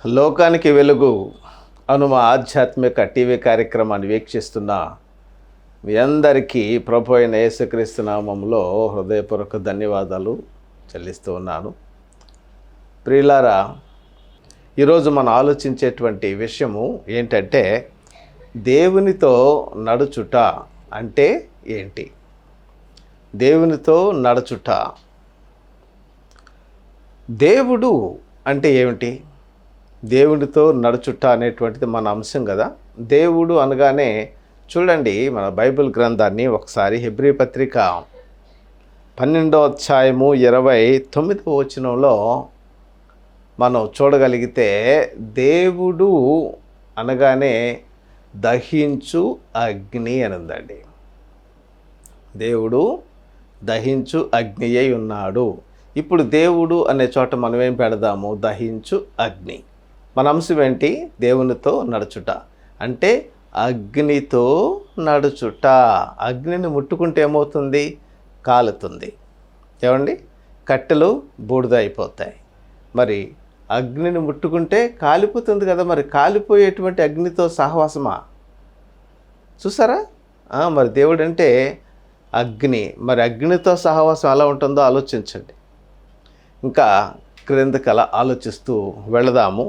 లోకానికి వెలుగు అను మా ఆధ్యాత్మిక టీవీ కార్యక్రమాన్ని వీక్షిస్తున్న మీ అందరికీ ప్రభు అయిన యేసుక్రీస్తు నామములో హృదయపూర్వక ధన్యవాదాలు చెల్లిస్తూ ఉన్నాను. ప్రియులారా, ఈరోజు మనం ఆలోచించేటువంటి విషయము ఏంటంటే దేవునితో నడుచుట అంటే ఏంటి? దేవునితో నడుచుట, దేవుడు అంటే ఏమిటి? దేవుడితో నడుచుట అనేటువంటిది మన అంశం కదా. దేవుడు అనగానే చూడండి, మన బైబిల్ గ్రంథాన్ని ఒకసారి హెబ్రీ పత్రిక 12వ అధ్యాయము 29వ వచనంలో మనం చూడగలిగితే, దేవుడు అనగానే దహించు అగ్ని అని ఉందండి. దేవుడు దహించు అగ్ని అయి ఉన్నాడు. ఇప్పుడు దేవుడు అనే చోట మనం ఏం పెడదాము? దహించు అగ్ని. మన అంశం ఏంటి? దేవునితో నడుచుట అంటే అగ్నితో నడుచుట. అగ్నిని ముట్టుకుంటే ఏమవుతుంది? కాలుతుంది. ఏమండి? కట్టెలు బూడిద అయిపోతాయి. మరి అగ్నిని ముట్టుకుంటే కాలిపోతుంది కదా. మరి కాలిపోయేటువంటి అగ్నితో సహవాసమా? చూసారా? మరి దేవుడు అంటే అగ్ని. మరి అగ్నితో సహవాసం ఎలా ఉంటుందో ఆలోచించండి. ఇంకా క్రిందకి అలా ఆలోచిస్తూ వెళదాము.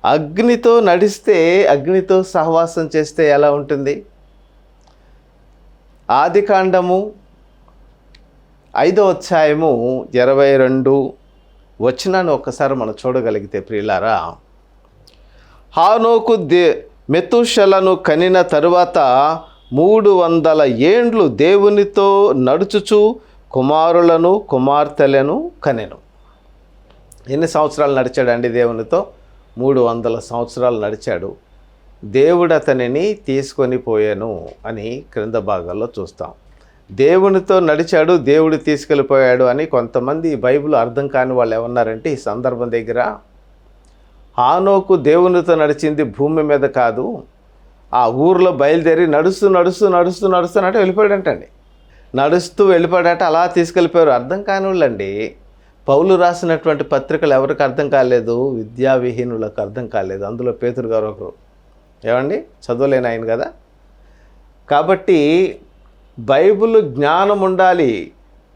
అగ్నితో నడిస్తే, అగ్నితో సహవాసం చేస్తే ఎలా ఉంటుంది? ఆదికాండము 5వ అధ్యాయము 22 వచనాన్ని ఒక్కసారి మనం చూడగలిగితే ప్రియులారా, హానోకు మెతూషలను కనిన తరువాత 300 ఏండ్లు దేవునితో నడుచుచు కుమారులను కుమార్తెలను కనెను. ఎన్ని సంవత్సరాలు నడిచాడండి దేవునితో? 300 సంవత్సరాలు నడిచాడు. దేవుడు అతనిని తీసుకొని పోయాను అని క్రింద భాగాల్లో చూస్తాం. దేవునితో నడిచాడు, దేవుడు తీసుకెళ్ళిపోయాడు అని కొంతమంది బైబిల్ అర్థం కాని వాళ్ళు ఏమన్నారంటే, ఈ సందర్భం దగ్గర హానోకు దేవునితో నడిచింది భూమి మీద కాదు, ఆ ఊర్లో బయలుదేరి నడుస్తూ వెళ్ళిపోయాడంటండి. నడుస్తూ వెళ్ళిపోయాడట, అలా తీసుకెళ్ళిపోయారు. అర్థం కాని వాళ్ళండి. పౌలు రాసినటువంటి పత్రికలు ఎవరికి అర్థం కాలేదు? విద్యావిహీనులకు అర్థం కాలేదు. అందులో పేతురు గారు ఒకరు. ఏమండి? చదవలేని ఆయన కదా. కాబట్టి బైబిల్ జ్ఞానం ఉండాలి.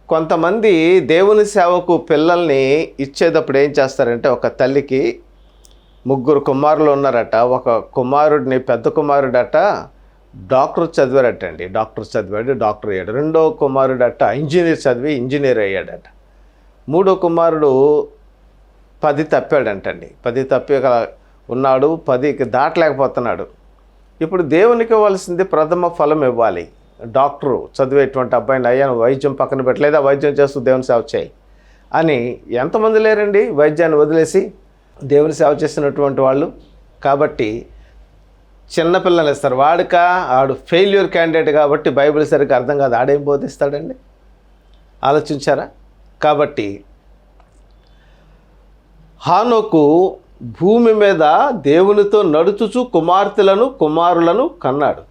కొంతమంది దేవుని సేవకు పిల్లల్ని ఇచ్చేటప్పుడు ఏం చేస్తారంటే, ఒక తల్లికి 3 కుమారులు ఉన్నారట. ఒక కుమారుడిని, పెద్ద కుమారుడట డాక్టర్ చదివారటండి. డాక్టర్ అయ్యాడు. రెండో కుమారుడట ఇంజనీర్ అయ్యాడట. 3వ కుమారుడు 10 తప్పాడంటండి. 10 తప్పి ఉన్నాడు, 10కి దాటలేకపోతున్నాడు. ఇప్పుడు దేవునికి ఇవ్వాల్సింది ప్రథమ ఫలం ఇవ్వాలి. డాక్టరు చదివేటువంటి అబ్బాయిని, అయ్యా వైద్యం పక్కన పెట్టలేదా, వైద్యం చేస్తూ దేవుని సేవ చేయి అని ఎంతమంది లేరండి వైద్యాన్ని వదిలేసి దేవుని సేవ చేసినటువంటి వాళ్ళు. కాబట్టి చిన్నపిల్లలు ఇస్తారు. ఆడు ఫెయిల్యూర్ క్యాండిడేట్ కాబట్టి బైబిల్ సరిగ్గా అర్థం కాదు, ఆడేం బోధిస్తాడండి? ఆలోచించారా? కాబట్టి హానోకు భూమి మీద దేవునితో నడుచుచు కుమారులను కన్నాడు.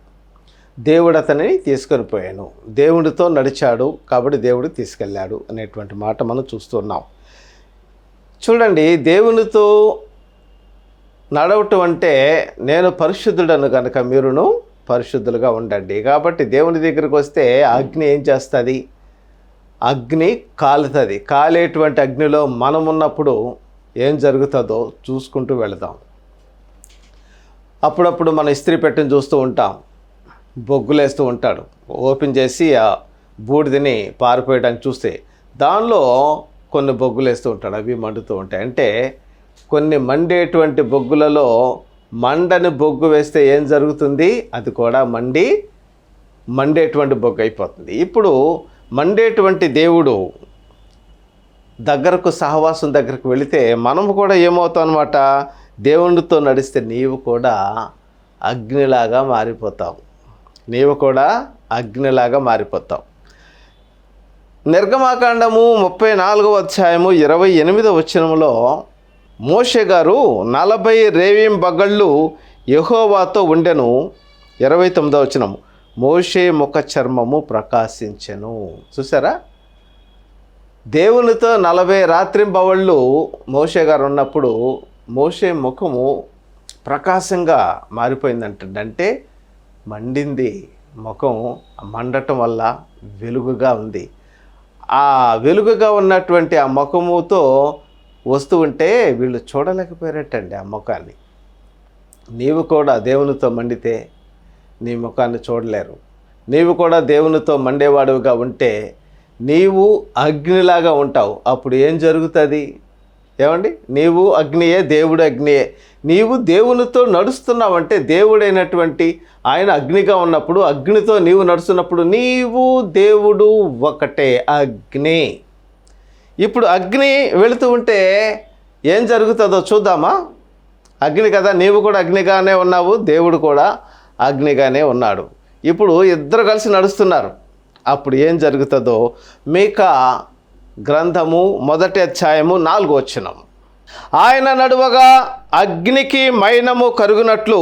దేవుడు అతనిని తీసుకొని పోయాను. దేవుడితో నడిచాడు కాబట్టి దేవుడు తీసుకెళ్ళాడు అనేటువంటి మాట మనం చూస్తున్నాం. చూడండి, దేవునితో నడవటం అంటే నేను పరిశుద్ధుడను కనుక మీరును పరిశుద్ధులుగా ఉండండి. కాబట్టి దేవుని దగ్గరికి వస్తే అగ్ని ఏం చేస్తుంది? అగ్ని కాలుతుంది. కాలేటువంటి అగ్నిలో మనం ఉన్నప్పుడు ఏం జరుగుతుందో చూసుకుంటూ వెళదాం. అప్పుడప్పుడు మన ఇస్త్రీ పెట్టిని చూస్తూ ఉంటాం. బొగ్గులేస్తూ ఉంటాడు. ఓపెన్ చేసి ఆ బూడిదని పారిపోయడానికి చూస్తే దానిలో కొన్ని బొగ్గులు వేస్తూ ఉంటాడు. అవి మండుతూ ఉంటాయి. అంటే కొన్ని మండేటువంటి బొగ్గులలో మండని బొగ్గు వేస్తే ఏం జరుగుతుంది? అది కూడా మండేటువంటి బొగ్గు అయిపోతుంది. ఇప్పుడు మండేటువంటి దేవుడు దగ్గరకు, సహవాసం దగ్గరకు వెళితే మనము కూడా ఏమవుతాం అన్నమాట? దేవునితో నడిస్తే నీవు కూడా అగ్నిలాగా మారిపోతావు. నిర్గమాకాండము 34వ అధ్యాయము 28వ వచనంలో మోషే గారు 40 రేవిం బగళ్ళు యెహోవాతో ఉండెను. 29వ వచనము, మోషే ముఖ చర్మము ప్రకాశించెను. చూసారా? దేవునితో 40 రాత్రింబవళ్ళు మోషే గారు ఉన్నప్పుడు మోషే ముఖము ప్రకాశంగా మారిపోయిందంటే మండింది ముఖం, మండటం వల్ల వెలుగుగా ఉంది. ఆ వెలుగుగా ఉన్నటువంటి ఆ ముఖముతో వస్తూ ఉంటే వీళ్ళు చూడలేకపోయారటండి ఆ ముఖాన్ని. నీవు కూడా దేవునితో మండితే నీ ముఖాన్ని చూడలేరు. నీవు కూడా దేవునితో మండేవాడుగా ఉంటే నీవు అగ్నిలాగా ఉంటావు. అప్పుడు ఏం జరుగుతుంది ఏమండి? నీవు అగ్నియే, దేవుడు అగ్నియే. నీవు దేవునితో నడుస్తున్నావంటే దేవుడైనటువంటి ఆయన అగ్నిగా ఉన్నప్పుడు, అగ్నితో నీవు నడుస్తున్నప్పుడు నీవు దేవుడు ఒకటే, అగ్ని. ఇప్పుడు అగ్ని వెళుతూ ఉంటే ఏం జరుగుతుందో చూద్దామా? అగ్ని కదా, నీవు కూడా అగ్నిగానే ఉన్నావు, దేవుడు కూడా అగ్నిగానే ఉన్నాడు. ఇప్పుడు ఇద్దరు కలిసి నడుస్తున్నారు. అప్పుడు ఏం జరుగుతుందో మీకా గ్రంథము 1వ అధ్యాయము 4వ వచనం. ఆయన నడువగా అగ్నికి మైనము కరుగునట్లు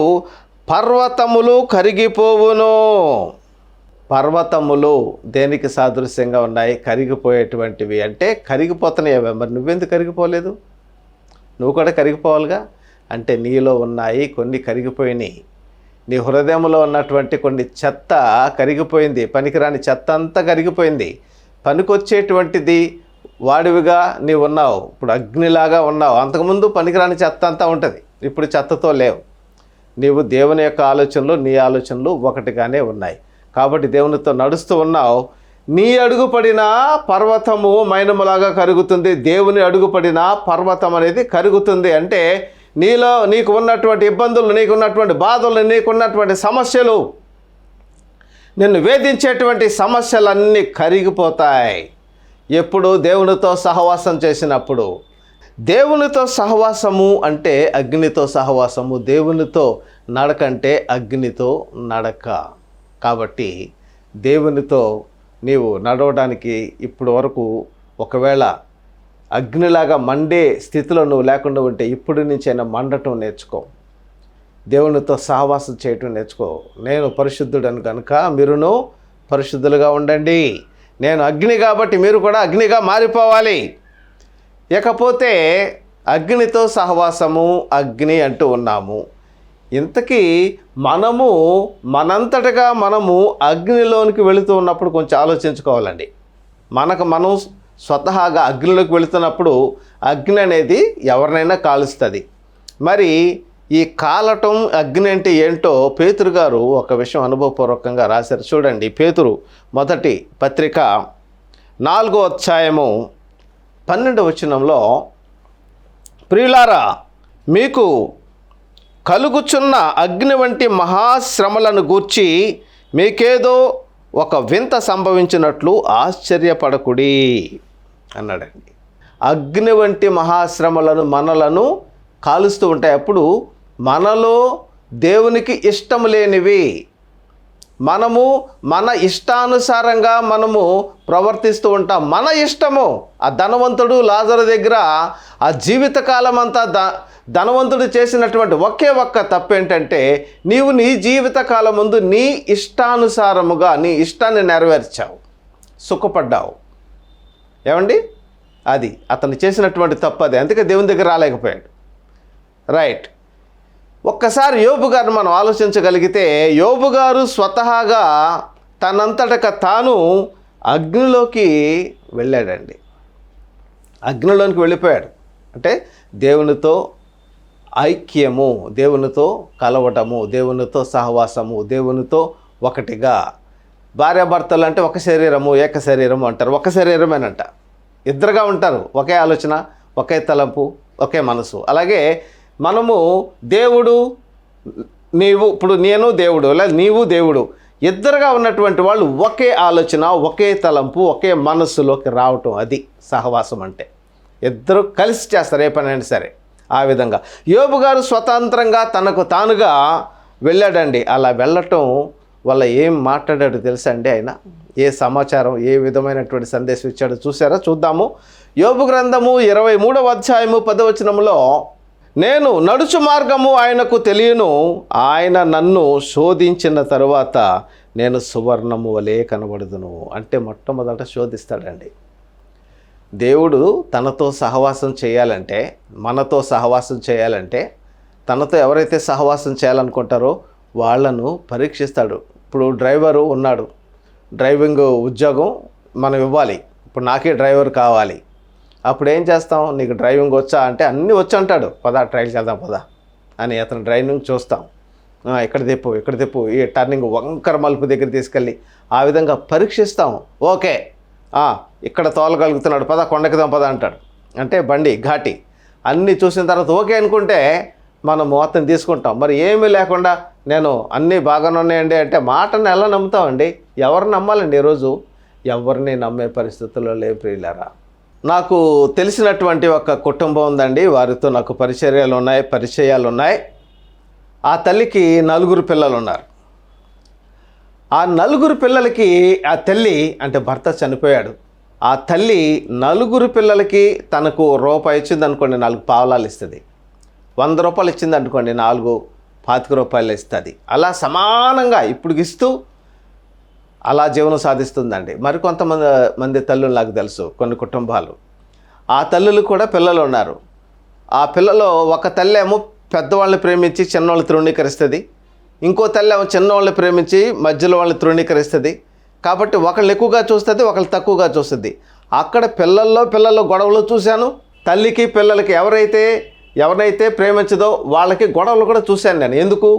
పర్వతములు కరిగిపోవును. పర్వతములు దేనికి సాదృశ్యంగా ఉన్నాయి? కరిగిపోయేటువంటివి. అంటే కరిగిపోతున్నాయి. మరి నువ్వెందుకు కరిగిపోలేదు? నువ్వు కూడా కరిగిపోవాలిగా. అంటే నీలో ఉన్నాయి కొన్ని కరిగిపోయినాయి. నీ హృదయంలో ఉన్నటువంటి కొన్ని చెత్త కరిగిపోయింది. పనికిరాని చెత్త అంతా కరిగిపోయింది. పనికొచ్చేటువంటిది వాడివిగా నీవు ఉన్నావు. ఇప్పుడు అగ్నిలాగా ఉన్నావు. అంతకుముందు పనికిరాని చెత్త అంతా ఉంటుంది, ఇప్పుడు చెత్తతో లేవు. నీవు దేవుని యొక్క ఆలోచనలు, నీ ఆలోచనలు ఒకటిగానే ఉన్నాయి. కాబట్టి దేవునితో నడుస్తూ ఉన్నావు. నీ అడుగుపడిన పర్వతము మైనములాగా కరుగుతుంది. దేవుని అడుగుపడిన పర్వతం అనేది కరుగుతుంది. అంటే నీకు ఉన్నటువంటి ఇబ్బందులు, నీకున్నటువంటి బాధలు, నీకున్నటువంటి సమస్యలు, నిన్ను వేధించేటువంటి సమస్యలన్నీ కరిగిపోతాయి. ఎప్పుడు? దేవునితో సహవాసం చేసినప్పుడు. దేవునితో సహవాసము అంటే అగ్నితో సహవాసము, దేవునితో నడక అంటే అగ్నితో నడక. కాబట్టి దేవునితో నీవు నడవడానికి ఇప్పుడు వరకు ఒకవేళ అగ్నిలాగా మండే స్థితిలో నువ్వు లేకుండా ఉంటే ఇప్పుడు నుంచైనా మండటం నేర్చుకో, దేవునితో సహవాసం చేయటం నేర్చుకో. నేను పరిశుద్ధుడను కనుక మీరును పరిశుద్ధులుగా ఉండండి. నేను అగ్ని కాబట్టి మీరు కూడా అగ్నిగా మారిపోవాలి. ఇకపోతే అగ్నితో సహవాసము, అగ్ని అంటూ ఉన్నాము. ఇంతకీ మనంతటగా మనము అగ్నిలోనికి వెళుతూ ఉన్నప్పుడు కొంచెం ఆలోచించుకోవాలండి. మనం స్వతహాగా అగ్నిలోకి వెళుతున్నప్పుడు అగ్ని అనేది ఎవరినైనా కాలుస్తుంది. మరి ఈ కాలటం అగ్ని అంటే ఏంటో పేతురు గారు ఒక విషయం అనుభవపూర్వకంగా రాశారు. చూడండి, పేతురు 1వ పత్రిక 4వ అధ్యాయము 12వ వచనంలో, ప్రియులారా, మీకు కలుగుచున్న అగ్ని వంటి మహాశ్రమలను గూర్చి మీకేదో ఒక వింత సంభవించినట్లు ఆశ్చర్యపడకుడి అన్నాడండి. అగ్ని వంటి మహాశ్రమలను మనలను కాలుస్తూ ఉంటాయి. అప్పుడు మనలో దేవునికి ఇష్టం లేనివి, మన ఇష్టానుసారంగా మనము ప్రవర్తిస్తూ ఉంటాం. మన ఇష్టము. ఆ ధనవంతుడు లాజరు దగ్గర ఆ జీవితకాలం అంతా ధనవంతుడు చేసినటువంటి ఒకే ఒక్క తప్పేంటంటే నీవు నీ జీవితకాలం ముందు నీ ఇష్టానుసారముగా నీ ఇష్టాన్ని నెరవేర్చావు, సుఖపడ్డావు. ఏమండి? అది అతను చేసినటువంటి తప్పు. అది అందుకే దేవుని దగ్గర రాలేకపోయాడు. రైట్. ఒక్కసారి యోబు గారిని మనం ఆలోచించగలిగితే, యోబు గారు స్వతహాగా తనంతటక తాను అగ్నిలోకి వెళ్ళాడండి. అగ్నిలోనికి వెళ్ళిపోయాడు. అంటే దేవునితో ఐక్యము, దేవునితో కలవటము, దేవునితో సహవాసము, దేవునితో ఒకటిగా. భార్యాభర్తలు అంటే ఒక శరీరము, ఏక శరీరము అంటారు. ఒక శరీరమేనంట. ఇద్దరుగా ఉంటారు, ఒకే ఆలోచన, ఒకే తలంపు, ఒకే మనసు. అలాగే మనము దేవుడు, నీవు, ఇప్పుడు నేను దేవుడు లేదా నీవు దేవుడు, ఇద్దరుగా ఉన్నటువంటి వాళ్ళు ఒకే ఆలోచన, ఒకే తలంపు, ఒకే మనస్సులోకి రావటం. అది సహవాసం అంటే. ఇద్దరు కలిసి చేస్తారు ఏ పనైనా సరే. ఆ విధంగా యోబు గారు స్వతంత్రంగా తనకు తానుగా వెళ్ళాడండి. అలా వెళ్ళటం వల్ల ఏం మాట్లాడాడు తెలుసా అండి? ఆయన ఏ సమాచారం, ఏ విధమైనటువంటి సందేశం ఇచ్చాడో చూసారా? చూద్దాము. యోబు గ్రంథము 23వ అధ్యాయము 10వ వచనంలో, నేను నడుచు మార్గము ఆయనకు తెలియను, ఆయన నన్ను శోధించిన తరువాత నేను సువర్ణము వలె కనబడుదును. అంటే మొట్టమొదట శోధిస్తాడండి. దేవుడు తనతో సహవాసం చేయాలంటే, మనతో సహవాసం చేయాలంటే, తనతో ఎవరైతే సహవాసం చేయాలనుకుంటారో వాళ్ళను పరీక్షిస్తాడు. ఇప్పుడు డ్రైవరు ఉన్నాడు, డ్రైవింగ్ ఉద్యోగం మనం ఇవ్వాలి. ఇప్పుడు నాకే డ్రైవర్ కావాలి. అప్పుడు ఏం చేస్తాం? నీకు డ్రైవింగ్ వచ్చా అంటే అన్నీ వచ్చి అంటాడు. పదా ట్రైల్ చేద్దాం పదా అని అతను డ్రైవింగ్ చూస్తాం. ఇక్కడ తిప్పు ఈ టర్నింగ్ వంకర మలుపు దగ్గర తీసుకెళ్ళి ఆ విధంగా పరీక్షిస్తాం. ఓకే, ఇక్కడ తోలగలుగుతున్నాడు, పద కొండెక్కుదాం పద అంటాడు. అంటే బండి ఘాటి అన్నీ చూసిన తర్వాత ఓకే అనుకుంటే మనం మొత్తం తీసుకుంటాం. మరి ఏమీ లేకుండా నేను అన్నీ బాగానే ఉన్నాయండి అంటే మాటను ఎలా నమ్ముతామండి? ఎవరిని నమ్మాలండి? ఈరోజు ఎవరిని నమ్మే పరిస్థితుల్లో లేవు ప్రియులారా. నాకు తెలిసినటువంటి ఒక కుటుంబం ఉందండి. వారితో నాకు పరిచయాలు ఉన్నాయి. ఆ తల్లికి 4 పిల్లలు ఉన్నారు. ఆ 4 పిల్లలకి ఆ తల్లి అంటే భర్త చనిపోయాడు. ఆ తల్లి 4 పిల్లలకి తనకు రూపాయి ఇచ్చింది అనుకోండి, 4 పావలాలు ఇస్తుంది. 100 రూపాయలు ఇచ్చింది అనుకోండి, 4 25 రూపాయలు ఇస్తుంది. అలా ఇప్పుడు ఇస్తూ అలా జీవనం సాధిస్తుందండి. మరికొంతమంది తల్లులు నాకు తెలుసు, కొన్ని కుటుంబాలు. ఆ తల్లులు కూడా పిల్లలు ఉన్నారు. ఆ పిల్లలు ఒక తల్లి ఏమో పెద్దవాళ్ళని ప్రేమించి చిన్నవాళ్ళని తృణీకరిస్తుంది, ఇంకో తల్లి ఏమో చిన్నవాళ్ళని ప్రేమించి మధ్యలో వాళ్ళని తృణీకరిస్తుంది. కాబట్టి ఒకళ్ళు ఎక్కువగా చూస్తుంది, ఒకళ్ళు తక్కువగా చూస్తుంది. అక్కడ పిల్లల్లో గొడవలు చూశాను. తల్లికి పిల్లలకి ఎవరైతే ప్రేమించదో వాళ్ళకి గొడవలు కూడా చూశాను నేను. ఎందుకు?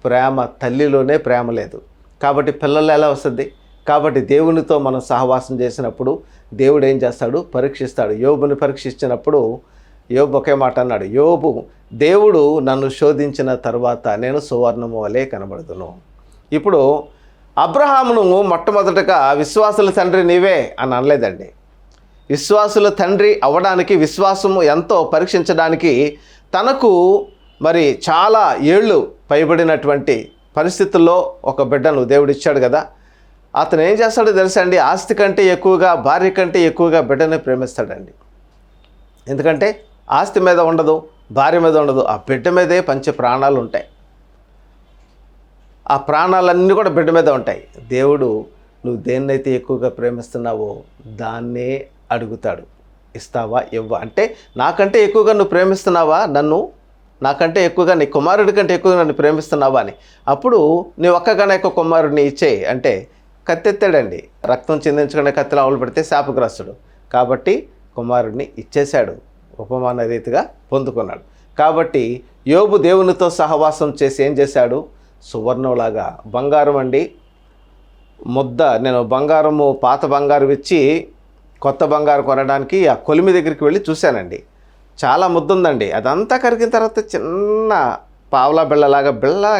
ప్రేమ, తల్లిలోనే ప్రేమ లేదు. కాబట్టి పిల్లలు ఎలా వస్తుంది? కాబట్టి దేవునితో మనం సహవాసం చేసినప్పుడు దేవుడు ఏం చేస్తాడు? పరీక్షిస్తాడు. యోబుని పరీక్షించినప్పుడు యోబు ఒకే మాట అన్నాడు, దేవుడు నన్ను శోధించిన తర్వాత నేను సువర్ణము వలె కనబడుదును. ఇప్పుడు అబ్రహామును మొట్టమొదటగా విశ్వాసుల తండ్రి నీవే అని అనలేదండి. విశ్వాసుల తండ్రి అవ్వడానికి, విశ్వాసము ఎంతో పరీక్షించడానికి తనకు మరి చాలా ఏళ్ళు పైబడినటువంటి పరిస్థితుల్లో ఒక బిడ్డను దేవుడిచ్చాడు కదా. అతను ఏం చేస్తాడో తెలుసా అండి? ఆస్తి కంటే ఎక్కువగా, భార్య కంటే ఎక్కువగా బిడ్డని ప్రేమిస్తాడండి. ఎందుకంటే ఆస్తి మీద ఉండదు, భార్య మీద ఉండదు, ఆ బిడ్డ మీదే పంచ ప్రాణాలు ఉంటాయి. ఆ ప్రాణాలన్నీ కూడా బిడ్డ మీద ఉంటాయి. దేవుడు నువ్వు దేన్నైతే ఎక్కువగా ప్రేమిస్తున్నావో దాన్నే అడుగుతాడు. ఇస్తావా? ఇవ్వ అంటే నాకంటే ఎక్కువగా నువ్వు ప్రేమిస్తున్నావా నన్ను? నాకంటే ఎక్కువగా నీ కుమారుడి కంటే ఎక్కువగా నన్ను ప్రేమిస్తున్నావా అని. అప్పుడు నీ ఒక్కగానే ఒక కుమారుడిని ఇచ్చేయి అంటే కత్తెత్తాడండి. రక్తం చిందించుకునే కత్తిలో ఆవులు పెడితే శాపగ్రస్తుడు. కాబట్టి కుమారుడిని ఇచ్చేశాడు, ఉపమాన రీతిగా పొందుకున్నాడు. కాబట్టి యోబు దేవునితో సహవాసం చేసి ఏం చేశాడు? సువర్ణంలాగా, బంగారం అండి నేను బంగారము, పాత బంగారం ఇచ్చి కొత్త బంగారు కొనడానికి ఆ కొలిమి దగ్గరికి వెళ్ళి చూశానండి. చాలా ముద్దుందండి. అదంతా కరిగిన తర్వాత చిన్న పావలా బిళ్ళలాగా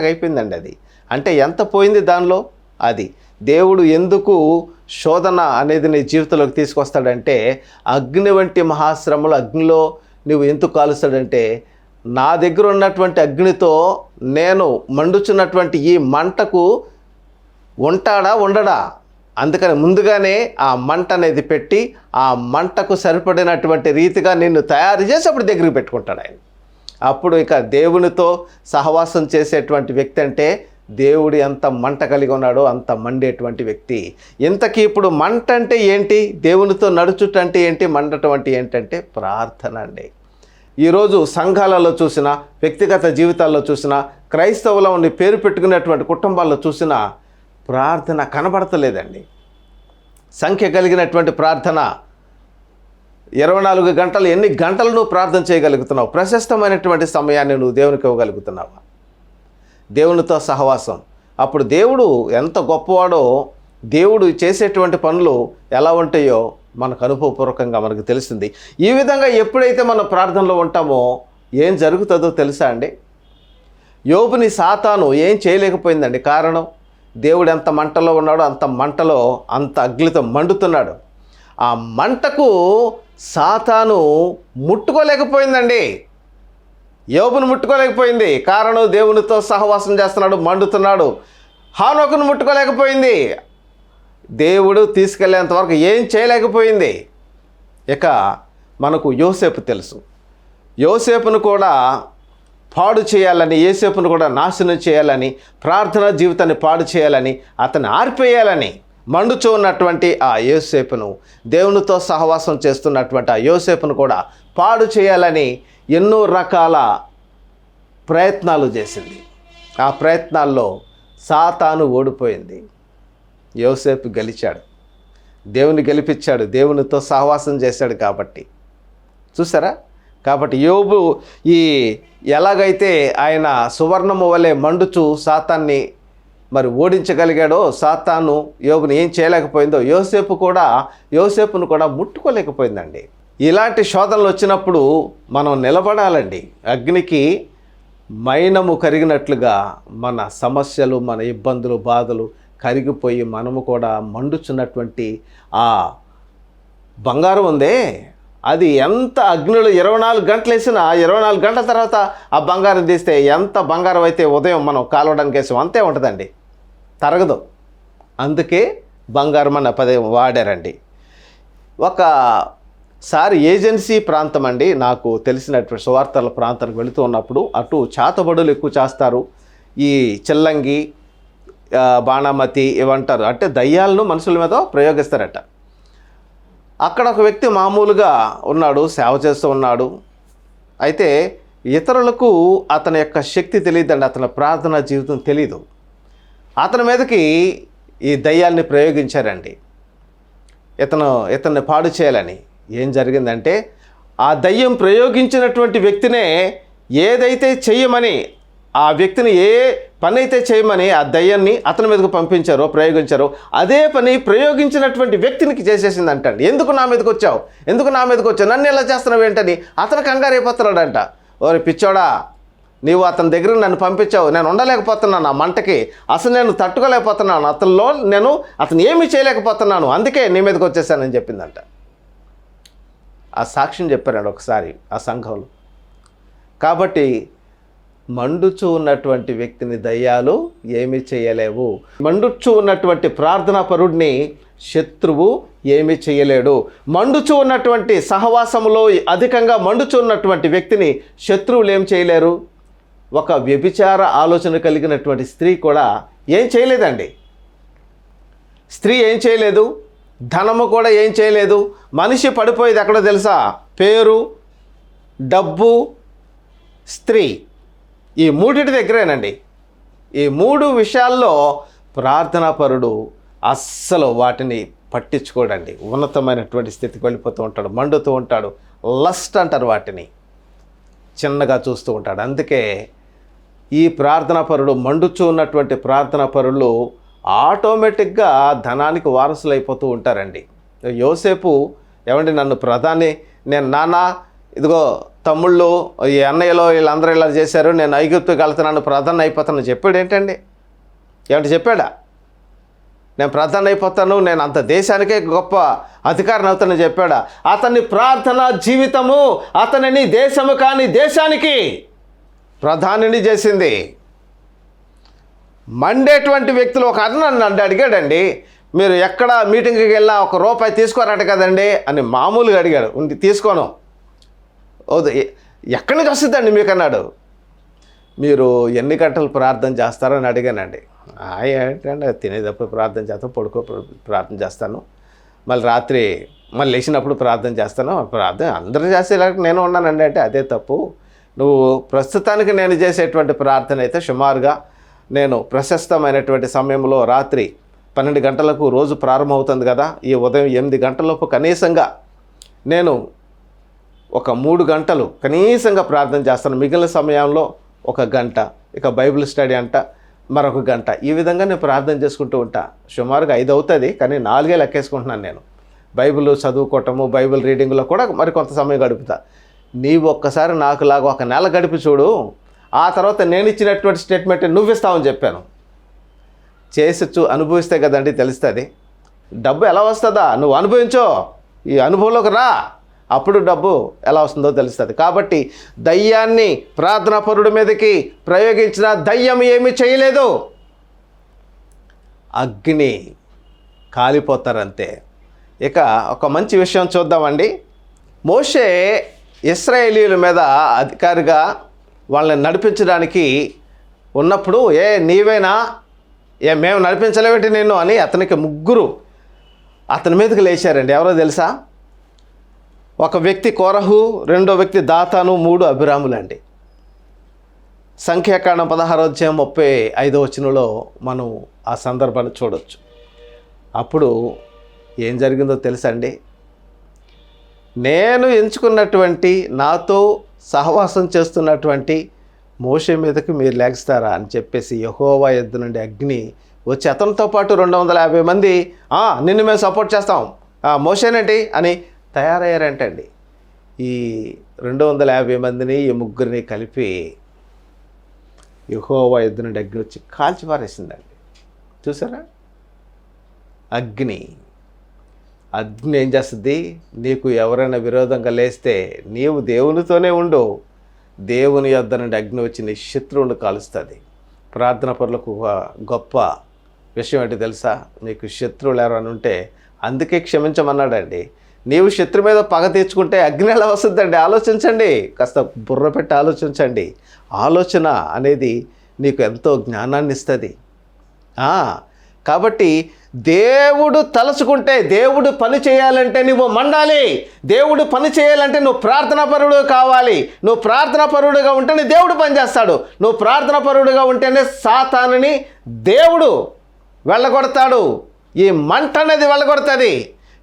అయిపోయిందండి అది. అంటే ఎంత పోయింది దానిలో? అది దేవుడు ఎందుకు శోధన అనేది నీ జీవితంలోకి తీసుకొస్తాడంటే, అగ్ని వంటి మహాశ్రమలు అగ్నిలో నువ్వు ఎందుకు కాలుస్తాడంటే, నా దగ్గర ఉన్నటువంటి అగ్నితో నేను మండుచున్నటువంటి ఈ మంటకు ఉంటాడా ఉండడా, అందుకని ముందుగానే ఆ మంట అనేది పెట్టి ఆ మంటకు సరిపడినటువంటి రీతిగా నిన్ను తయారు చేసి అప్పుడు దగ్గరికి పెట్టుకుంటాడు ఆయన. అప్పుడు ఇక దేవునితో సహవాసం చేసేటువంటి వ్యక్తి అంటే దేవుడు ఎంత మంట కలిగి ఉన్నాడో అంత మండేటువంటి వ్యక్తి. ఇంతకీ ఇప్పుడు మంట అంటే ఏంటి? దేవునితో నడుచుట అంటే ఏంటి? మండటం అంటే ఏంటంటే ప్రార్థన అండి. ఈరోజు సంఘాలలో చూసినా, వ్యక్తిగత జీవితాల్లో చూసినా, క్రైస్తవులో ఉండి పేరు పెట్టుకునేటువంటి కుటుంబాల్లో చూసినా ప్రార్థన కనబడతలేదండి. సంఖ్య కలిగినటువంటి ప్రార్థన 24 గంటలు, ఎన్ని గంటలు నువ్వు ప్రార్థన చేయగలుగుతున్నావు? ప్రశస్తమైనటువంటి సమయాన్ని నువ్వు దేవునికి ఇవ్వగలుగుతున్నావా? దేవునితో సహవాసం. అప్పుడు దేవుడు ఎంత గొప్పవాడో, దేవుడు చేసేటువంటి పనులు ఎలా ఉంటాయో మనకు అనుభవపూర్వకంగా మనకు తెలిసింది. ఈ విధంగా ఎప్పుడైతే మనం ప్రార్థనలో ఉంటామో ఏం జరుగుతుందో తెలుసా అండి? యోబుని సాతాను ఏం చేయలేకపోయిందండి. కారణం, దేవుడు ఎంత మంటలో ఉన్నాడో అంత మంటలో, అంత అగ్నితో మండుతున్నాడు. ఆ మంటకు సాతాను ముట్టుకోలేకపోయిందండి. యోబును ముట్టుకోలేకపోయింది. కారణం, దేవునితో సహవాసం చేస్తున్నాడు, మండుతున్నాడు. హానోకును ముట్టుకోలేకపోయింది. దేవుడు తీసుకెళ్లేంత వరకు ఏం చేయలేకపోయింది. ఇక మనకు యోసేపు తెలుసు. యోసేపును కూడా పాడు చేయాలని, యోసేపును కూడా నాశనం చేయాలని, ప్రార్థనా జీవితాన్ని పాడు చేయాలని, అతన్ని ఆర్పేయాలని మండుచూ ఉన్నటువంటి ఆ యోసేపును, దేవునితో సహవాసం చేస్తున్నటువంటి ఆ యోసేపును కూడా పాడు చేయాలని ఎన్నో రకాల ప్రయత్నాలు చేసింది. ఆ ప్రయత్నాల్లో సాతాను ఓడిపోయింది, యోసేపు గెలిచాడు, దేవుని గెలిపించాడు, దేవునితో సహవాసం చేశాడు. కాబట్టి చూసారా, కాబట్టి యోబు ఎలాగైతే ఆయన సువర్ణము వలె మండుచు సాతాన్ని మరి ఓడించగలిగాడో, సాతాను యోబుని ఏం చేయలేకపోయిందో, యోసేపును కూడా ముట్టుకోలేకపోయిందండి. ఇలాంటి శోధనలు వచ్చినప్పుడు మనం నిలబడాలండి. అగ్నికి మైనము కరిగినట్లుగా మన సమస్యలు, మన ఇబ్బందులు, బాధలు కరిగిపోయి మనము కూడా మండుచున్నటువంటి ఆ బంగారం ఉందే, అది ఎంత అగ్నిలో 24 గంటలు వేసినా 24 గంటల తర్వాత ఆ బంగారం తీస్తే ఎంత బంగారం అయితే ఉదయం మనం కాలవడానికి వేసాం అంతే ఉంటుందండి, తరగదు. అందుకే బంగారం అన్న పదం వాడారండి. ఒకసారి ఏజెన్సీ ప్రాంతం అండి, నాకు తెలిసినటువంటి సువార్తల ప్రాంతానికి వెళుతూ ఉన్నప్పుడు అటు చాతబడులు ఎక్కువ చేస్తారు. ఈ చిల్లంగి, బాణామతి ఇవంటారు, అంటే దయ్యాలను మనుషుల మీద ప్రయోగిస్తారట. అక్కడ ఒక వ్యక్తి మామూలుగా ఉన్నాడు, సేవ చేస్తూ ఉన్నాడు. అయితే ఇతరులకు అతని యొక్క శక్తి తెలియదండి, అతని ప్రార్థనా జీవితం తెలీదు. అతని మీదకి ఈ దయ్యాల్ని ప్రయోగించారండి, ఇతన్ని పాడు చేయాలని. ఏం జరిగిందంటే, ఆ దయ్యం ప్రయోగించినటువంటి వ్యక్తినే ఏదైతే చెయ్యమని, ఆ వ్యక్తిని ఏ పని అయితే చేయమని ఆ దయ్యాన్ని అతని మీదకు పంపించారో, ప్రయోగించారో, అదే పని ప్రయోగించినటువంటి వ్యక్తినికి చేసేసిందంటండి. ఎందుకు నా మీదకి వచ్చావు, నన్ను ఎలా చేస్తున్నావు ఏంటని అతను కంగారు అయిపోతున్నాడంట. ఓరి పిచ్చోడా, నీవు అతని దగ్గర నన్ను పంపించావు, నేను ఉండలేకపోతున్నాను, ఆ మంటకి అసలు నేను తట్టుకోలేకపోతున్నాను, అతను ఏమీ చేయలేకపోతున్నాను, అందుకే నీ మీదకి వచ్చేసానని చెప్పిందంట. ఆ సాక్ష్యం చెప్పారండి ఒకసారి ఆ సంఘంలో. కాబట్టి మండుచూ ఉన్నటువంటి వ్యక్తిని దయ్యాలు ఏమీ చేయలేవు. మండుచూ ఉన్నటువంటి ప్రార్థనా పరుడిని శత్రువు ఏమీ చేయలేడు. మండుచూ ఉన్నటువంటి సహవాసములో అధికంగా మండుచూ ఉన్నటువంటి వ్యక్తిని శత్రువులు ఏం చేయలేరు. ఒక వ్యభిచార ఆలోచన కలిగినటువంటి స్త్రీ కూడా ఏం చేయలేదండి. స్త్రీ ఏం చేయలేదు, ధనము కూడా ఏం చేయలేదు. మనిషి పడిపోయేది ఎక్కడో తెలుసా? పేరు, డబ్బు, స్త్రీ, ఈ మూడింటి దగ్గరేనండి. ఈ 3 విషయాల్లో ప్రార్థనాపరుడు అస్సలు వాటిని పట్టించుకోడండి. ఉన్నతమైనటువంటి స్థితికి వెళ్ళిపోతూ ఉంటాడు, మండుతూ ఉంటాడు. లస్ట్ అంటారు వాటిని, చిన్నగా చూస్తూ ఉంటాడు. అందుకే ఈ ప్రార్థనాపరుడు, మండుచూ ఉన్నటువంటి ప్రార్థనాపరులు ఆటోమేటిక్గా ధనానికి వారసులు అయిపోతూ ఉంటారండి. యోసేపు ఏమండి, నన్ను ప్రధాని, నేను నాన్న ఇదిగో తమ్ముళ్ళు, ఈ అన్నయ్యలో వీళ్ళందరూ ఇలా చేశారు, నేను ఐగుప్తుకి వెళ్తున్నాను, ప్రధాని అయిపోతాను చెప్పాడు ఏంటండి? ఏమంటే చెప్పాడా? నేను ప్రధాని అయిపోతాను, నేను అంత దేశానికే గొప్ప అధికారిని అవుతానని చెప్పాడా? అతని ప్రార్థన జీవితము అతనిని దేశము కాని దేశానికి ప్రధానిని చేసింది. మండేటువంటి వ్యక్తులు ఒక నన్ను అడిగాడండి, మీరు ఎక్కడ మీటింగ్కి వెళ్ళినా ₹1 తీసుకోరట కదండి అని మామూలుగా అడిగాడు. తీసుకోను. ఎక్కడి నుంచి వస్తుందండి మీకు అన్నాడు. మీరు ఎన్ని గంటలు ప్రార్థన చేస్తారని అడిగానండి. ఏంటంటే తినేటప్పుడు ప్రార్థన చేస్తాను, ప్రార్థన చేస్తాను, రాత్రి లేచినప్పుడు ప్రార్థన చేస్తాను. ప్రార్థన అందరూ చేసేలాగా నేను ఉన్నానండి అంటే అదే తప్పు. నువ్వు ప్రస్తుతానికి నేను చేసేటువంటి ప్రార్థన అయితే సుమారుగా నేను ప్రశస్తమైనటువంటి సమయంలో రాత్రి 12 గంటలకు రోజు ప్రారంభమవుతుంది కదా, ఈ ఉదయం 8 గంటలలోపు కనీసంగా నేను ఒక 3 గంటలు కనీసంగా ప్రార్థన చేస్తాను. మిగిలిన సమయంలో 1 గంట ఇక బైబిల్ స్టడీ అంట, మరొక గంట, ఈ విధంగా నేను ప్రార్థన చేసుకుంటూ ఉంటా. సుమారుగా 5 అవుతుంది, కానీ 4 లెక్కేసుకుంటున్నాను నేను. బైబిల్ చదువుకోవటము, బైబిల్ రీడింగ్లో కూడా మరి కొంత సమయం గడుపుతా. నీవు ఒక్కసారి నాకులాగా 1 నెల గడిపి చూడు, ఆ తర్వాత నేను ఇచ్చినటువంటి స్టేట్మెంట్ నువ్వు ఇస్తావని చెప్పాను. చేసి అనుభవిస్తే కదండి తెలుస్తుంది. డబ్బు ఎలా వస్తుందా? నువ్వు అనుభవించో, ఈ అనుభవంలోకి రా, అప్పుడు డబ్బు ఎలా వస్తుందో తెలుస్తుంది. కాబట్టి దయ్యాన్ని ప్రార్థనాపరుడి మీదకి ప్రయోగించిన దయ్యం ఏమీ చేయలేదు, అగ్ని కాలిపోతారంతే. ఇక ఒక మంచి విషయం చూద్దామండి. మోషే ఇశ్రాయేలీయుల మీద అధికారిగా వాళ్ళని నడిపించడానికి ఉన్నప్పుడు, నీవేనా మేము నడిపించలేబట్టి నిన్ను అని అతనికి ముగ్గురు అతని మీదకి లేచారండి. ఎవరో తెలుసా? ఒక వ్యక్తి కోరహు, రెండో వ్యక్తి దాతాను, 3 అభిరాములండి. సంఖ్యాకాండం 16:35 మనం ఆ సందర్భాన్ని చూడవచ్చు. అప్పుడు ఏం జరిగిందో తెలుసా అండి? నేను ఎంచుకున్నటువంటి, నాతో సహవాసం చేస్తున్నటువంటి మోషే మీదకి మీరు లేస్తారా అని చెప్పేసి యెహోవా యొద్ద నుండి అగ్ని వచ్చి అతనితో పాటు 250 మంది నిన్ను మేము సపోర్ట్ చేస్తాం, మోషేనేంటి అని తయారయ్యారంటండి. ఈ 250 మందిని, ఈ ముగ్గురిని కలిపి యెహోవా యొద్ద నుండి అగ్ని వచ్చి కాల్చిపారేసిందండి. చూసారా? అగ్ని ఏం చేస్తుంది? నీకు ఎవరైనా విరోధంగా లేస్తే నీవు దేవునితోనే ఉండు, దేవుని యొద్ద నుండి అగ్ని వచ్చి నీ శత్రువుని కాలుస్తుంది. ప్రార్థన పరులకు గొప్ప విషయం ఏంటి తెలుసా? నీకు శత్రువులు ఎవరైనా ఉంటే అందుకే క్షమించమన్నాడండి. నీవు శత్రు మీద పగ తీర్చుకుంటే అగ్ని ఎలా వస్తుందండి? ఆలోచించండి, కాస్త బుర్ర పెట్టి ఆలోచించండి. ఆలోచన అనేది నీకు ఎంతో జ్ఞానాన్ని ఇస్తుంది. కాబట్టి దేవుడు తలుచుకుంటే, దేవుడు పని చేయాలంటే నువ్వు మండాలి. దేవుడు పని చేయాలంటే నువ్వు ప్రార్థనాపరుడు కావాలి. నువ్వు ప్రార్థనాపరుడుగా ఉంటేనే దేవుడు పనిచేస్తాడు. నువ్వు ప్రార్థనాపరుడుగా ఉంటేనే సాతానుని దేవుడు వెళ్ళగొడతాడు. ఈ మంట అనేది వెళ్ళగొడుతుంది.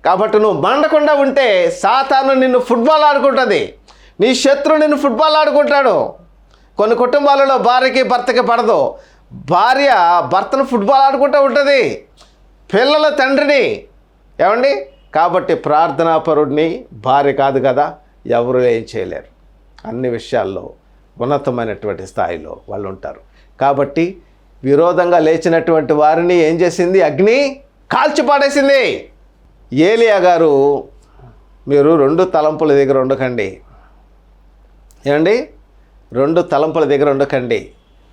కాబట్టి నువ్వు మండకుండా ఉంటే సాతాను నిన్ను ఫుట్బాల్ ఆడుకుంటుంది. నీ శత్రువు నిన్ను ఫుట్బాల్ ఆడుకుంటాడు. కొన్ని కుటుంబాలలో భార్యకి భర్తకి పడదు. భార్య భర్తను ఫుట్బాల్ ఆడుకుంటూ ఉంటుంది, పిల్లల తండ్రిని. ఏమండి? కాబట్టి ప్రార్థనాపరుడిని భార్య కాదు కదా, ఎవరు ఏం చేయలేరు. అన్ని విషయాల్లో ఉన్నతమైనటువంటి స్థాయిలో వాళ్ళు ఉంటారు. కాబట్టి విరోధంగా లేచినటువంటి వారిని ఏం చేసింది? అగ్ని కాల్చి పాడేసింది. ఏలియా గారు, మీరు 2 తలంపుల దగ్గర ఉండకండి. ఏమండి? 2 తలంపుల దగ్గర ఉండకండి.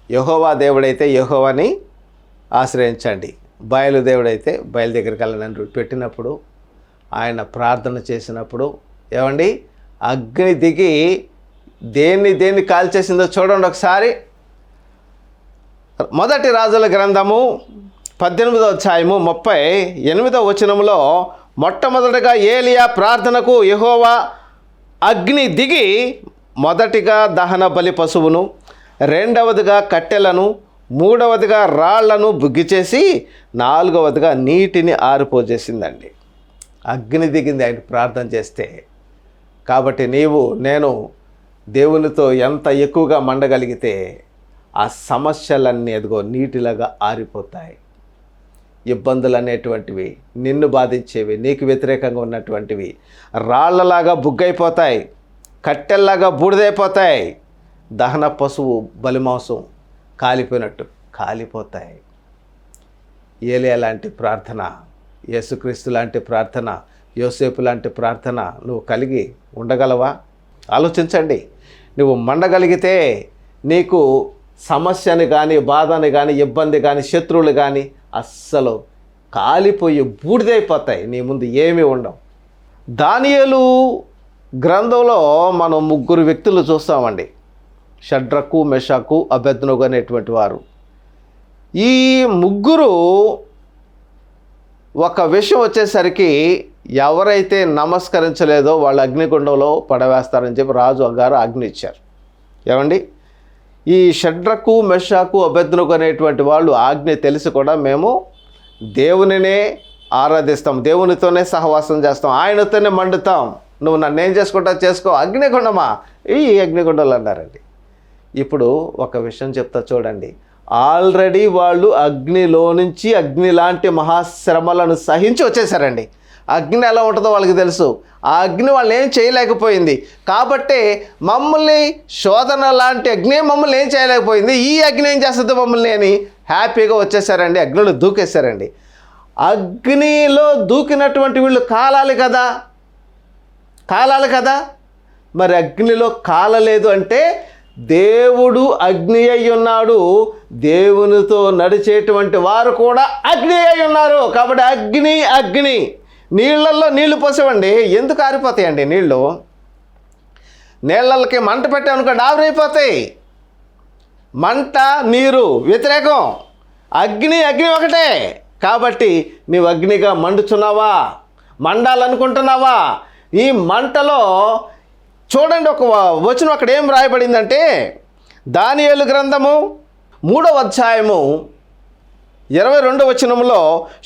యెహోవా దేవుడైతే యెహోవాని ఆశ్రయించండి, బయలు దేవుడైతే బయలు దగ్గరికి వెళ్ళని పెట్టినప్పుడు, ఆయన ప్రార్థన చేసినప్పుడు ఏమండి? అగ్ని దిగి దేన్ని కాల్చేసిందో చూడండి ఒకసారి. 1 రాజుల గ్రంథము 18:38 మొట్టమొదటిగా ఏలియా ప్రార్థనకు యెహోవా అగ్ని దిగి మొదటిగా దహన బలి పశువును, రెండవదిగా కట్టెలను, మూడవదిగా రాళ్లను బుగ్గి చేసి, నాలుగవదిగా నీటిని ఆరిపోజేసిందండి. అగ్ని దిగింది ఆయన ప్రార్థన చేస్తే. కాబట్టి నేను దేవునితో ఎంత ఎక్కువగా మండగలిగితే ఆ సమస్యలన్నీ ఎదుగో నీటిలాగా ఆరిపోతాయి. ఇబ్బందులు అనేటువంటివి, నిన్ను బాధించేవి, నీకు వ్యతిరేకంగా ఉన్నటువంటివి రాళ్లలాగా బుగ్గైపోతాయి, కట్టెల్లాగా బూడిదైపోతాయి. దహన పశువు బలిమాంసం కాలిపోయినట్టు కాలిపోతాయి. ఏలియా లాంటి ప్రార్థన, యేసుక్రీస్తు లాంటి ప్రార్థన, యోసేపు లాంటి ప్రార్థన నువ్వు కలిగి ఉండగలవా? ఆలోచించండి. నువ్వు మండగలిగితే నీకు సమస్యని కానీ, బాధని కానీ, ఇబ్బంది కానీ, శత్రువులు కానీ అస్సలు కాలిపోయి బూడిదైపోతాయి. నీ ముందు ఏమీ ఉండవు. దానియేలు గ్రంథంలో మనం 3 వ్యక్తులు చూస్తామండి. షడ్రకు, మెషాకు, అబేద్నెగో అనేటువంటి వారు. ఈ 3 ఒక విషయం వచ్చేసరికి ఎవరైతే నమస్కరించలేదో వాళ్ళు అగ్నిగుండంలో పడవేస్తారని చెప్పి రాజు గారు ఆజ్ఞ ఇచ్చారు. ఏమండి? ఈ షడ్రకు, మెషాకు, అబేద్నెగో అనేటువంటి వాళ్ళు ఆజ్ఞ తెలిసి కూడా మేము దేవునినే ఆరాధిస్తాం, దేవునితోనే సహవాసం చేస్తాం, ఆయనతోనే మండుతాం, నువ్వు నన్ను ఏం చేసుకుంటా చేసుకో, అగ్నిగుండమా ఈ అగ్నిగుండాలు అన్నారండి. ఇప్పుడు ఒక విషయం చెప్తా చూడండి. ఆల్రెడీ వాళ్ళు అగ్నిలో నుంచి అగ్ని లాంటి మహాశ్రమలను సహించి వచ్చేసారండి. అగ్ని ఎలా ఉంటుందో వాళ్ళకి తెలుసు. ఆ అగ్ని వాళ్ళు ఏం చేయలేకపోయింది. కాబట్టి మమ్మల్ని శోధన లాంటి అగ్ని మమ్మల్ని ఏం చేయలేకపోయింది, ఈ అగ్ని ఏం చేస్తుంది మమ్మల్ని అని హ్యాపీగా వచ్చేసారండి. అగ్నిలో దూకేశారండి. అగ్నిలో దూకినటువంటి వీళ్ళు కాలాలి కదా. మరి అగ్నిలో కాలలేదు అంటే దేవుడు అగ్ని అయి ఉన్నాడు, దేవునితో నడిచేటువంటి వారు కూడా అగ్ని అయి ఉన్నారు. కాబట్టి అగ్ని నీళ్ళల్లో నీళ్లు పోసేవండి, ఎందుకు ఆరిపోతాయండి నీళ్ళు? నీళ్ళకి మంట పెట్టామనుకోండి ఆవిరైపోతాయి. మంట నీరు వ్యతిరేకం. అగ్ని ఒకటే. కాబట్టి నీవు అగ్నిగా మండుచున్నావా, మండాలనుకుంటున్నావా? ఈ మంటలో చూడండి, ఒక వచనం అక్కడ ఏం రాయబడిందంటే, దానియేలు గ్రంథము 3వ అధ్యాయము 22వ వచనంలో,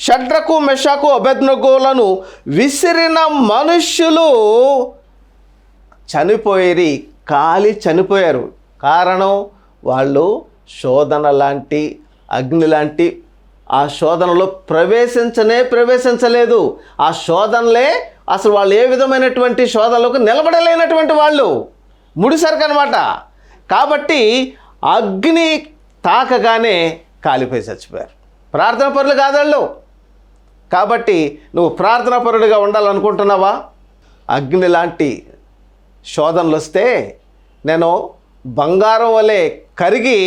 షడ్రకు మెషకు అబేద్నెగోలను విసిరిన మనుష్యులు చనిపోయి కాలి చనిపోయారు. కారణం, వాళ్ళు శోధన లాంటి, అగ్ని లాంటి ఆ శోధనలో ప్రవేశించలేదు. ఆ శోధనలే అసలు వాళ్ళు ఏ విధమైనటువంటి శోధనలకు నిలబడలేనటువంటి వాళ్ళు, ముడిసరికి అనమాట. కాబట్టి అగ్ని తాకగానే కాలిపోయి చచ్చిపోయారు. ప్రార్థన పరులు కాదు వాళ్ళు. కాబట్టి నువ్వు ప్రార్థనా పరుడిగా ఉండాలనుకుంటున్నావా? అగ్ని లాంటి శోధనలు వస్తే నేను బంగారం వలె కరిగి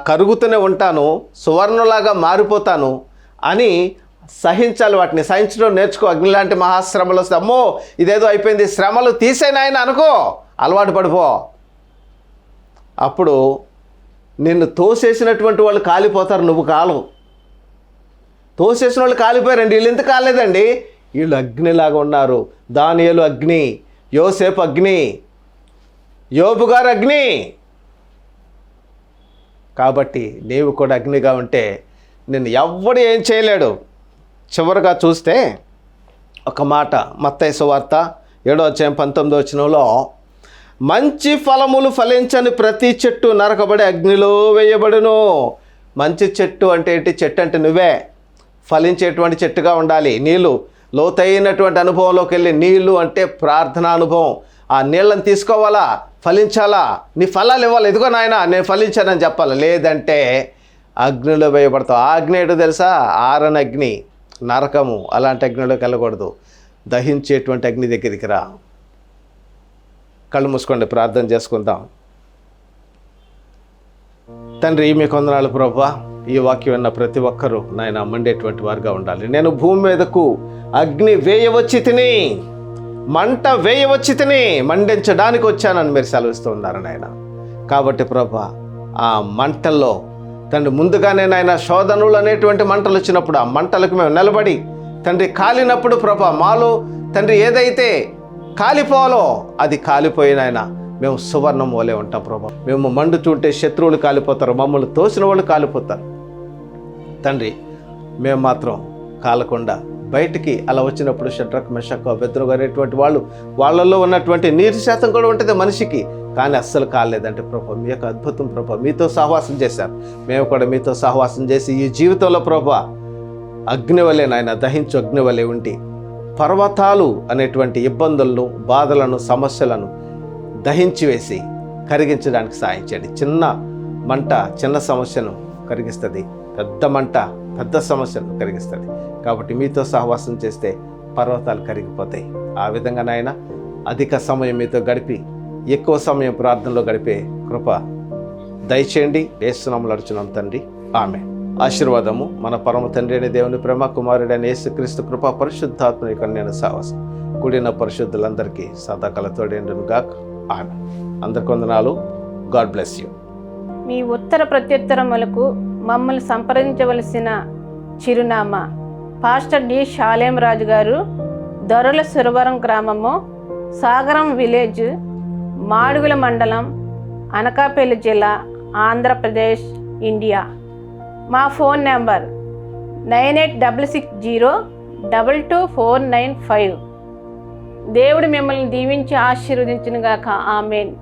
కరుగుతూనే ఉంటాను, సువర్ణలాగా మారిపోతాను అని సహించాలి. వాటిని సహించడం నేర్చుకో. అగ్ని లాంటి మహాశ్రమలు వస్తే, అమ్మో ఇదేదో అయిపోయింది, శ్రమలు తీసేనాయన అనుకో, అలవాటు పడిపో. అప్పుడు నిన్ను తోసేసినటువంటి వాళ్ళు కాలిపోతారు, నువ్వు కాలు. తోసేసిన వాళ్ళు కాలిపోయారండి. వీళ్ళు ఎందుకు కాలేదండి? వీళ్ళు అగ్నిలాగా ఉన్నారు. దానియేలు అగ్ని, యోసేపు అగ్ని, యోబు గారు అగ్ని. కాబట్టి నీవు కూడా అగ్నిగా ఉంటే నిన్ను ఎవ్వడు ఏం చేయలేడు. చివరిగా చూస్తే ఒక మాట, మత్తయి సువార్త 7వ అధ్యాయం 19వ వచనంలో, మంచి ఫలములు ఫలించని ప్రతి చెట్టు నరకబడి అగ్నిలో వేయబడును. మంచి చెట్టు అంటే ఏంటి? చెట్టు అంటే నువ్వే. ఫలించేటువంటి చెట్టుగా ఉండాలి. నీళ్ళు, లోతైనటువంటి అనుభవంలోకి వెళ్ళి, నీళ్ళు అంటే ప్రార్థనా అనుభవం. ఆ నీళ్ళని తీసుకోవాలా, ఫలించాలా, నీ ఫలాలు ఇవ్వాలి. ఇదిగో నాయన నేను ఫలించానని చెప్పాలి. లేదంటే అగ్నిలో వేయబడతావు. ఆ అగ్ని ఏంటో తెలుసా? ఆరని అగ్ని, నరకము. అలాంటి అగ్నిలోకి వెళ్ళకూడదు. దహించేటువంటి అగ్ని దగ్గరికి రా. కళ్ళు మూసుకోండి, ప్రార్థన చేసుకుందాం. తండ్రి, మీకు వందనాలు ప్రభువా. ఈ వాక్యం విన్న ప్రతి ఒక్కరూ నాయన మండేటువంటి వారుగా ఉండాలి. నేను భూమి మీదకు అగ్ని వేయవచ్చి తిని, మంట వేయవచ్చి తిని, మండించడానికి వచ్చానని మీరు సెలవిస్తూ ఉన్నారు నాయన. కాబట్టి ప్రభా, ఆ మంటల్లో తండ్రి ముందుగానే నాయన శోధనలు అనేటువంటి మంటలు వచ్చినప్పుడు ఆ మంటలకు మేము నిలబడి తండ్రి కాలినప్పుడు ప్రభా, మాలో తండ్రి ఏదైతే కాలిపోవాలో అది కాలిపోయినాయన మేము సువర్ణం వలె ఉంటాం ప్రభా. మేము మండుతుంటే శత్రువులు కాలిపోతారు, మమ్మల్ని తోసిన వాళ్ళు కాలిపోతారు తండ్రి. మేము మాత్రం కాలకుండా బయటికి అలా వచ్చినప్పుడు షడ్రకు మెషకు అబేద్నెగో అనేటువంటి వాళ్ళు, వాళ్ళల్లో ఉన్నటువంటి నీరు శాతం కూడా ఉంటుంది మనిషికి, కానీ అస్సలు కాలేదంటే ప్రభా మీ యొక్క అద్భుతం ప్రభా. మీతో సహవాసం చేశారు, మేము కూడా మీతో సహవాసం చేసి ఈ జీవితంలో ప్రభా అగ్ని వలె నాయన దహించు అగ్ని వలె ఉండి పర్వతాలు అనేటువంటి ఇబ్బందులను, బాధలను, సమస్యలను దహించి వేసి కరిగించడానికి సాయం చేయండి. చిన్న మంట చిన్న సమస్యను కరిగిస్తుంది, పెద్ద మంట పెద్ద సమస్యను కరిగిస్తుంది. కాబట్టి మీతో సహవాసం చేస్తే పర్వతాలు కరిగిపోతాయి. ఆ విధంగా నాయన అధిక సమయం మీతో గడిపి ఎక్కువ సమయం ప్రార్థనలో గడిపే కృప దయచేయండి. యేసు నామములో అడుగుచున్నాం తండ్రి, ఆమేన్. ఆశీర్వాదము మన పరమ తండ్రి అయిన దేవుని ప్రేమ, కుమారుడైన యేసుక్రీస్తు కృప, పరిశుద్ధాత్మ యొక్క నేను సహవాసం కూడిన పరిశుద్ధులందరికీ సదాకాల తోడేండును గాక. ఆమేన్. అందరికీ వందనాలు. God bless you. మీ ఉత్తర ప్రత్యుత్తరములకు మమ్మల్ని సంప్రదించవలసిన చిరునామా: పాస్టర్ డి షాలేం రాజు గారు, దొరల సురవరం గ్రామము, సాగరం విలేజ్, మాడుగుల మండలం, అనకాపల్లి జిల్లా, ఆంధ్రప్రదేశ్, ఇండియా. మా ఫోన్ నెంబర్ 9866022495. దేవుడు మిమ్మల్ని దీవించి ఆశీర్వదించునుగాక. ఆమేన్.